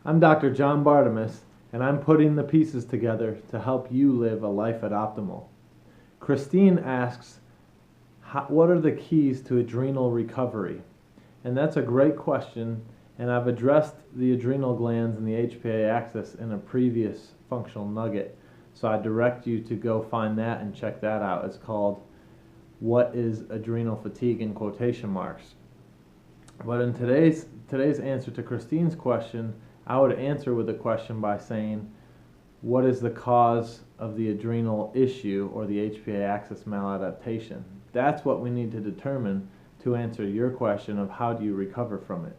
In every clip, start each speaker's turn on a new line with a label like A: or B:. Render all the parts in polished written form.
A: I'm Dr. John Bartemus, and I'm putting the pieces together to help you live a life at optimal. Christine asks, what are the keys to adrenal recovery? And that's a great question, and I've addressed the adrenal glands and the HPA-axis in a previous functional nugget. So I direct you to go find that and check that out. It's called "What is Adrenal Fatigue?" in quotation marks. But in today's answer to Christine's question, I would answer with a question by saying, what is the cause of the adrenal issue or the HPA-axis maladaptation? That's what we need to determine to answer your question of how do you recover from it.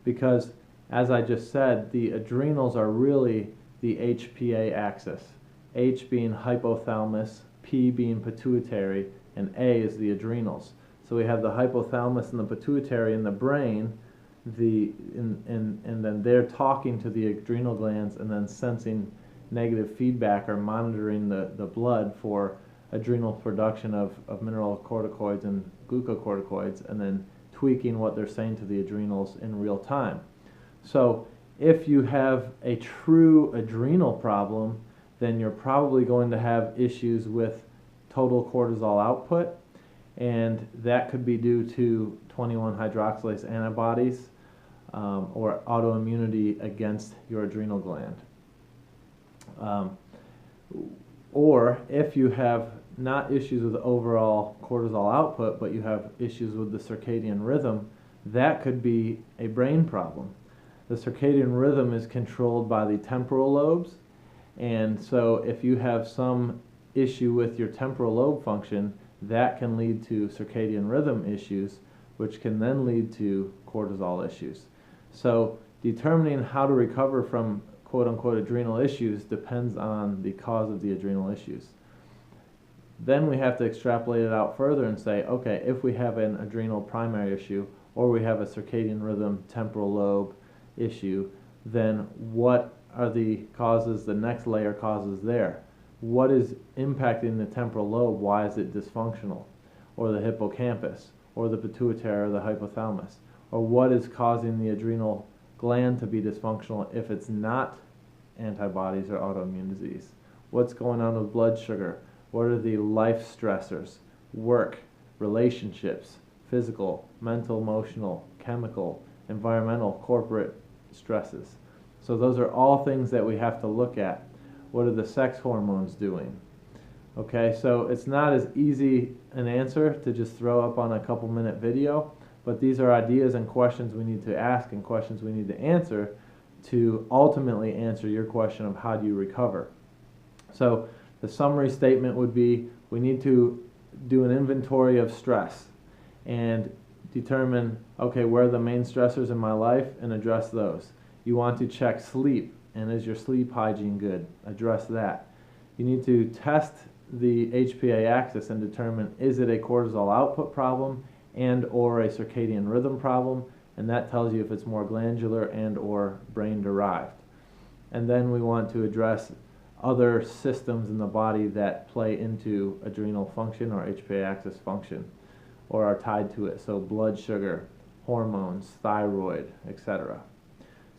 A: Because, as I just said, the adrenals are really the HPA-axis. H being hypothalamus, P being pituitary, and A is the adrenals. So we have the hypothalamus and the pituitary in the brain, and then they're talking to the adrenal glands and then sensing negative feedback or monitoring the blood for adrenal production of mineralocorticoids and glucocorticoids, and then tweaking what they're saying to the adrenals in real time. So if you have a true adrenal problem, then you're probably going to have issues with total cortisol output, and that could be due to 21-hydroxylase antibodies or autoimmunity against your adrenal gland. Or if you have not issues with overall cortisol output, but you have issues with the circadian rhythm, that could be a brain problem. The circadian rhythm is controlled by the temporal lobes, and so if you have some issue with your temporal lobe function, that can lead to circadian rhythm issues, which can then lead to cortisol issues. So determining how to recover from quote-unquote adrenal issues depends on the cause of the adrenal issues. Then we have to extrapolate it out further and say, okay, if we have an adrenal primary issue or we have a circadian rhythm temporal lobe issue, then what are the causes, the next layer causes there? What is impacting the temporal lobe? Why is it dysfunctional? Or the hippocampus, or the pituitary, or the hypothalamus? Or what is causing the adrenal gland to be dysfunctional if it's not antibodies or autoimmune disease? What's going on with blood sugar? What are the life stressors? Work, relationships, physical, mental, emotional, chemical, environmental, corporate stresses. So those are all things that we have to look at. What are the sex hormones doing? Okay, so it's not as easy an answer to just throw up on a couple-minute video, but these are ideas and questions we need to ask and questions we need to answer to ultimately answer your question of how do you recover. So the summary statement would be, we need to do an inventory of stress and determine, okay, where are the main stressors in my life, and address those. You want to check sleep, and is your sleep hygiene good? Address that. You need to test the HPA-axis and determine, is it a cortisol output problem and or a circadian rhythm problem, and that tells you if it's more glandular and or brain derived. And then we want to address other systems in the body that play into adrenal function or HPA-axis function or are tied to it, so blood sugar, hormones, thyroid, etc.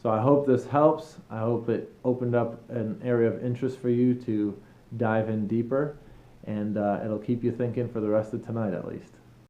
A: So I hope this helps. I hope it opened up an area of interest for you to dive in deeper, and it'll keep you thinking for the rest of tonight at least.